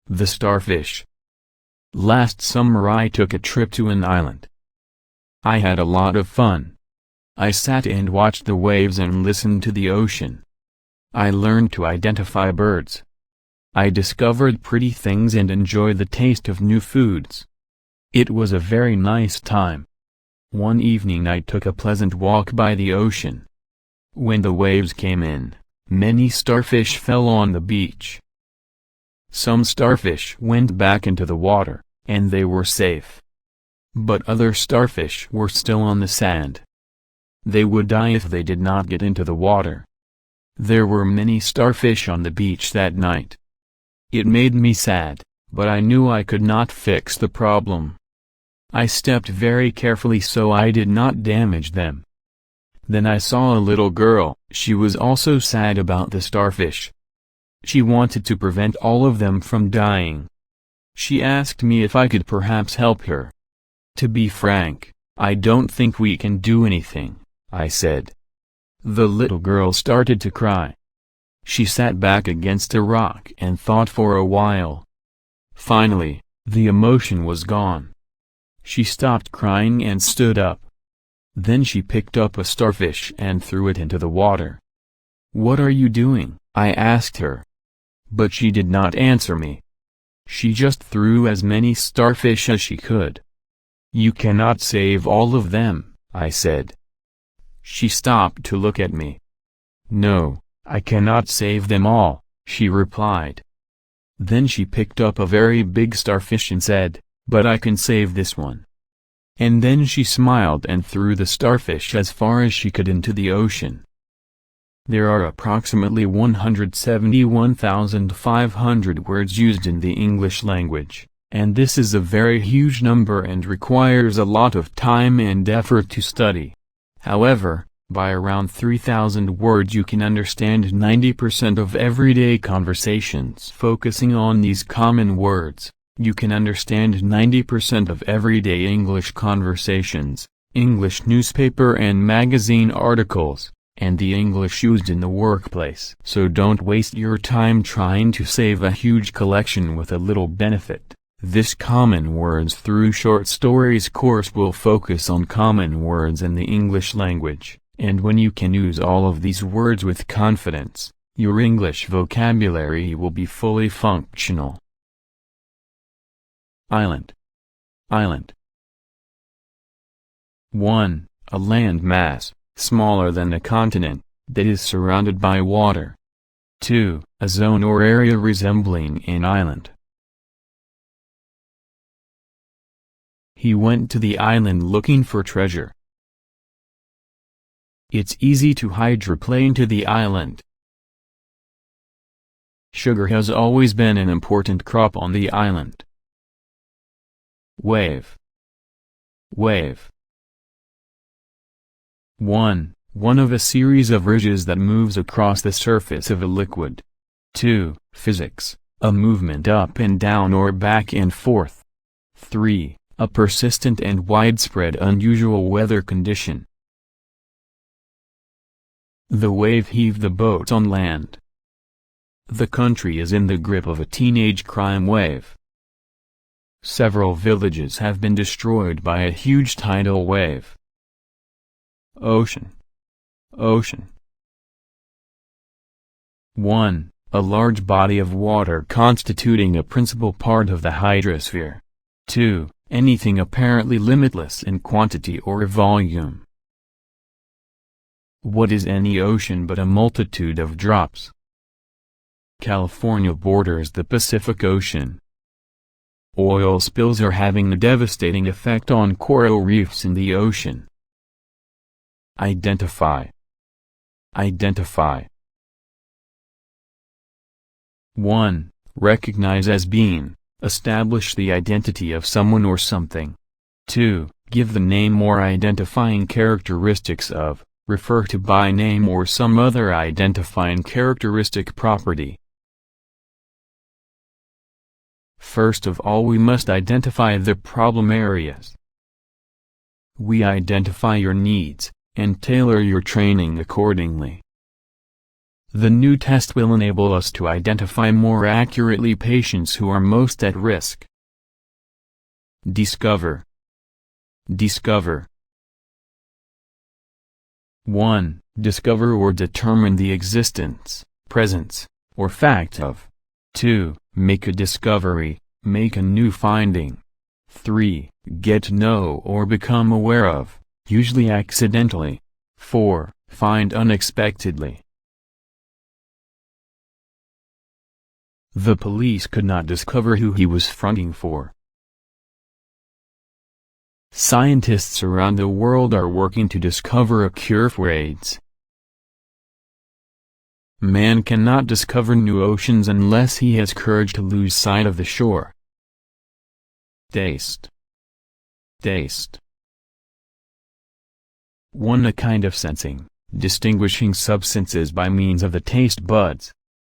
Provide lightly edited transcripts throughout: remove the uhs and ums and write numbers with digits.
The starfish. Last summer I took a trip to an island. I had a lot of fun. I sat and watched the waves and listened to the ocean. I learned to identify birds. I discovered pretty things and enjoyed the taste of new foods. It was a very nice time. One evening I took a pleasant walk by the ocean. When the waves came in, many starfish fell on the beach. Some starfish went back into the water, and they were safe. But other starfish were still on the sand. They would die if they did not get into the water. There were many starfish on the beach that night. It made me sad, but I knew I could not fix the problem. I stepped very carefully so I did not damage them. Then I saw a little girl. She was also sad about the starfish. She wanted to prevent all of them from dying. She asked me if I could perhaps help her. To be frank, I don't think we can do anything, I said. The little girl started to cry. She sat back against a rock and thought for a while. Finally, the emotion was gone. She stopped crying and stood up. Then she picked up a starfish and threw it into the water. "What are you doing?" I asked her. But she did not answer me. She just threw as many starfish as she could. "You cannot save all of them," I said. She stopped to look at me. "No, I cannot save them all," she replied. Then she picked up a very big starfish and said, "But I can save this one." And then she smiled and threw the starfish as far as she could into the ocean. There are approximately 171,500 words used in the English language, and this is a very huge number and requires a lot of time and effort to study. However, by around 3,000 words you can understand 90% of everyday conversations. Focusing on these common words, you can understand 90% of everyday English conversations, English newspaper and magazine articles, and the English used in the workplace. So don't waste your time trying to save a huge collection with a little benefit. This Common Words Through Short Stories course will focus on common words in the English language, and when you can use all of these words with confidence, your English vocabulary will be fully functional. Island. Island. 1. A land mass, smaller than a continent, that is surrounded by water. 2. A zone or area resembling an island. He went to the island looking for treasure. It's easy to hydroplane to the island. Sugar has always been an important crop on the island. Wave. Wave. 1. One of a series of ridges that moves across the surface of a liquid. 2. Physics, a movement up and down or back and forth. 3. A persistent and widespread unusual weather condition. The wave heaved the boat on land. The country is in the grip of a teenage crime wave. Several villages have been destroyed by a huge tidal wave. Ocean. Ocean. 1. A large body of water constituting a principal part of the hydrosphere. 2. Anything apparently limitless in quantity or volume. What is any ocean but a multitude of drops? California borders the Pacific Ocean. Oil spills are having a devastating effect on coral reefs in the ocean. Identify. Identify. 1. Recognize as being. Establish the identity of someone or something. 2. Give the name or identifying characteristics of, refer to by name or some other identifying characteristic property. First of all, we must identify the problem areas. We identify your needs, and tailor your training accordingly. The new test will enable us to identify more accurately patients who are most at risk. Discover. Discover. 1. Discover or determine the existence, presence, or fact of. 2. Make a discovery, make a new finding. 3. Get to know or become aware of, usually accidentally. 4. Find unexpectedly. The police could not discover who he was fronting for. Scientists around the world are working to discover a cure for AIDS. Man cannot discover new oceans unless he has courage to lose sight of the shore. Taste. Taste. 1. A kind of sensing, distinguishing substances by means of the taste buds.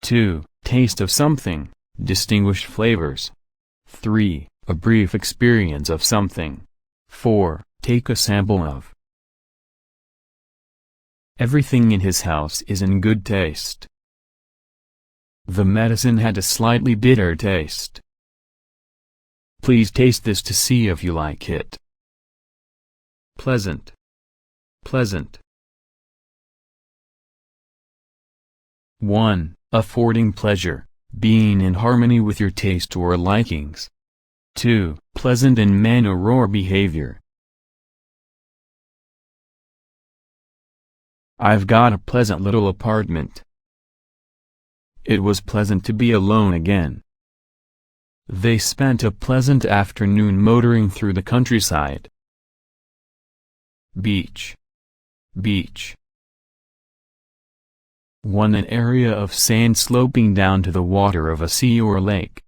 2. Taste of something, distinguished flavors. 3. A brief experience of something. 4. Take a sample of. Everything in his house is in good taste. The medicine had a slightly bitter taste. Please taste this to see if you like it. Pleasant. Pleasant. 1. Affording pleasure, being in harmony with your taste or likings. 2. Pleasant in manner or behavior. I've got a pleasant little apartment. It was pleasant to be alone again. They spent a pleasant afternoon motoring through the countryside. Beach. Beach. 1. An area of sand sloping down to the water of a sea or lake.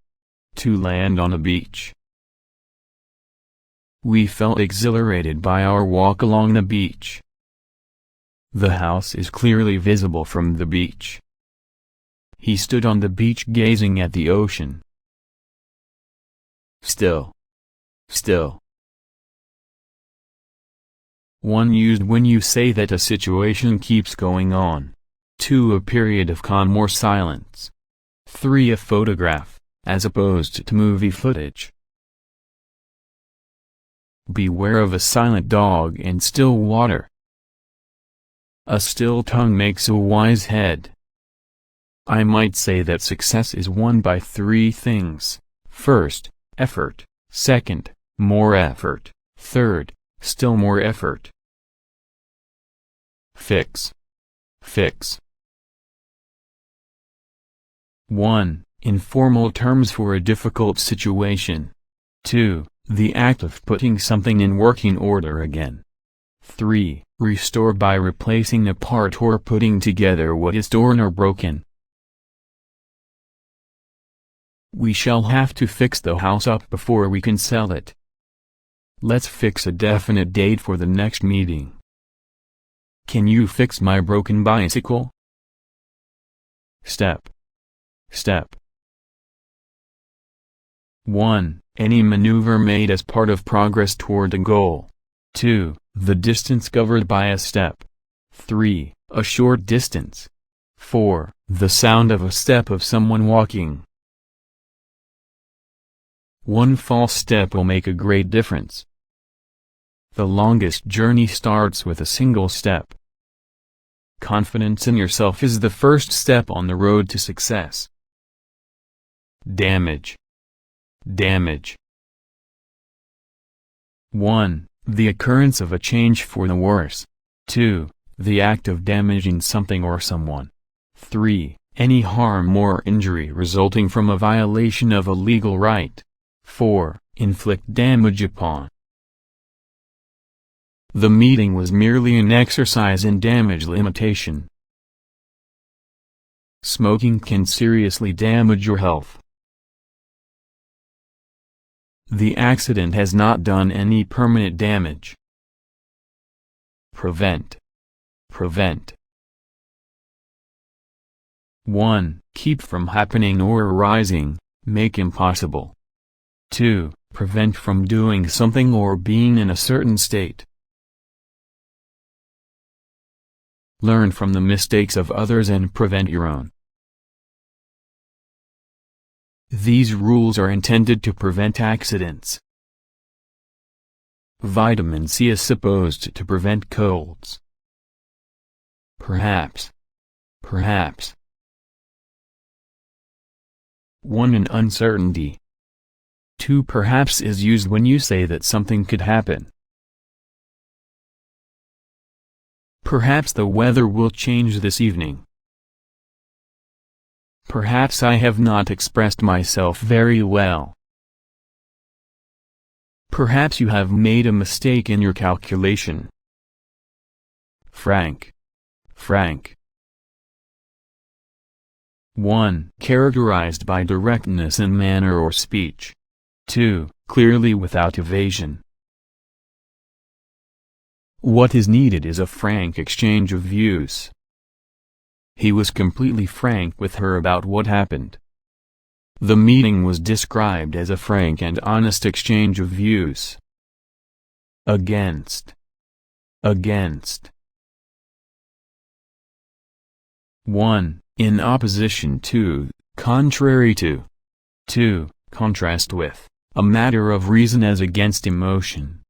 2. Land on a beach. We felt exhilarated by our walk along the beach. The house is clearly visible from the beach. He stood on the beach gazing at the ocean. Still. Still. 1. Used when you say that a situation keeps going on. 2. A period of calm or silence. 3. A photograph, as opposed to movie footage. Beware of a silent dog and still water. A still tongue makes a wise head. I might say that success is won by 3 things. First, effort. Second, more effort. Third, still more effort. Fix. Fix. 1. Informal terms for a difficult situation. 2. The act of putting something in working order again. 3. Restore by replacing a part or putting together what is torn or broken. We shall have to fix the house up before we can sell it. Let's fix a definite date for the next meeting. Can you fix my broken bicycle? Step. Step. 1. Any maneuver made as part of progress toward a goal. 2. The distance covered by a step. 3. A short distance. 4. The sound of a step of someone walking. 1 false step will make a great difference. The longest journey starts with a single step. Confidence in yourself is the first step on the road to success. Damage. Damage. 1. The occurrence of a change for the worse. 2. The act of damaging something or someone. 3. Any harm or injury resulting from a violation of a legal right. 4. Inflict damage upon. The meeting was merely an exercise in damage limitation. Smoking can seriously damage your health. The accident has not done any permanent damage. Prevent. Prevent. 1. Keep from happening or arising, make impossible. 2. Prevent from doing something or being in a certain state. Learn from the mistakes of others and prevent your own. These rules are intended to prevent accidents. Vitamin C is supposed to prevent colds. Perhaps. 1. An uncertainty. 2. Perhaps is used when you say that something could happen. Perhaps the weather will change this evening. Perhaps I have not expressed myself very well. Perhaps you have made a mistake in your calculation. Frank. 1. Characterized by directness in manner or speech. 2. Clearly without evasion. What is needed is a frank exchange of views. He was completely frank with her about what happened. The meeting was described as a frank and honest exchange of views. Against. 1. In opposition to, contrary to. 2. Contrast with, a matter of reason as against emotion.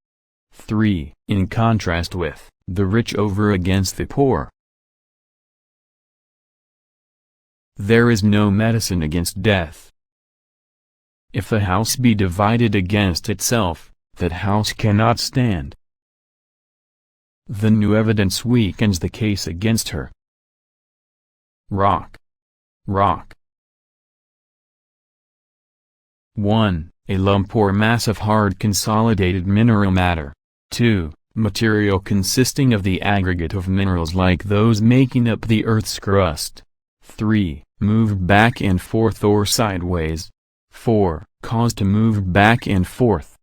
3. In contrast with, the rich over against the poor. There is no medicine against death. If a house be divided against itself, that house cannot stand. The new evidence weakens the case against her. Rock. 1. A lump or mass of hard consolidated mineral matter. 2. Material consisting of the aggregate of minerals like those making up the Earth's crust. 3. Moved back and forth or sideways. 4. Caused to move back and forth.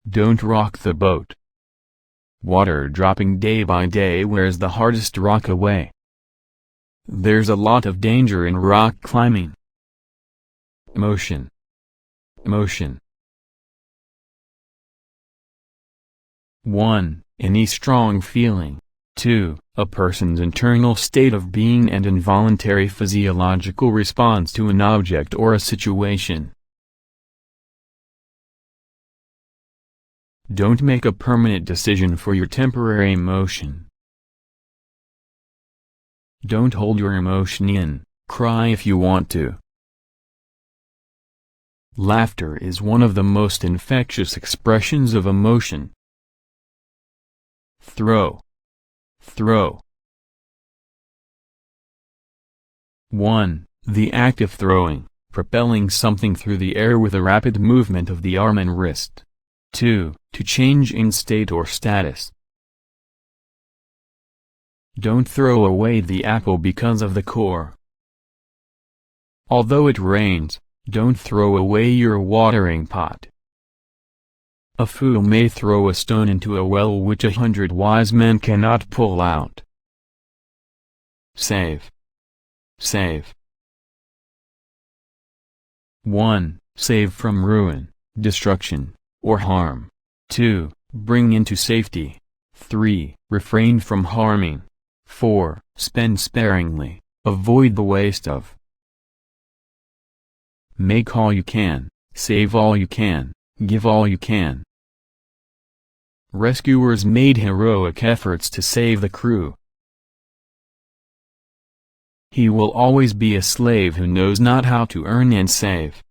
Don't rock the boat. Water dropping day by day wears the hardest rock away. There's a lot of danger in rock climbing. Motion. 1. Any strong feeling. 2. A person's internal state of being and involuntary physiological response to an object or a situation. Don't make a permanent decision for your temporary emotion. Don't hold your emotion in, cry if you want to. Laughter is one of the most infectious expressions of emotion. Throw. 1. The act of throwing, propelling something through the air with a rapid movement of the arm and wrist. 2. To change in state or status. Don't throw away the apple because of the core. Although it rains, don't throw away your watering pot. A fool may throw a stone into a well which 100 wise men cannot pull out. Save. 1. Save from ruin, destruction, or harm. 2. Bring into safety. 3. Refrain from harming. 4. Spend sparingly, avoid the waste of. Make all you can, save all you can, give all you can. Rescuers made heroic efforts to save the crew. He will always be a slave who knows not how to earn and save.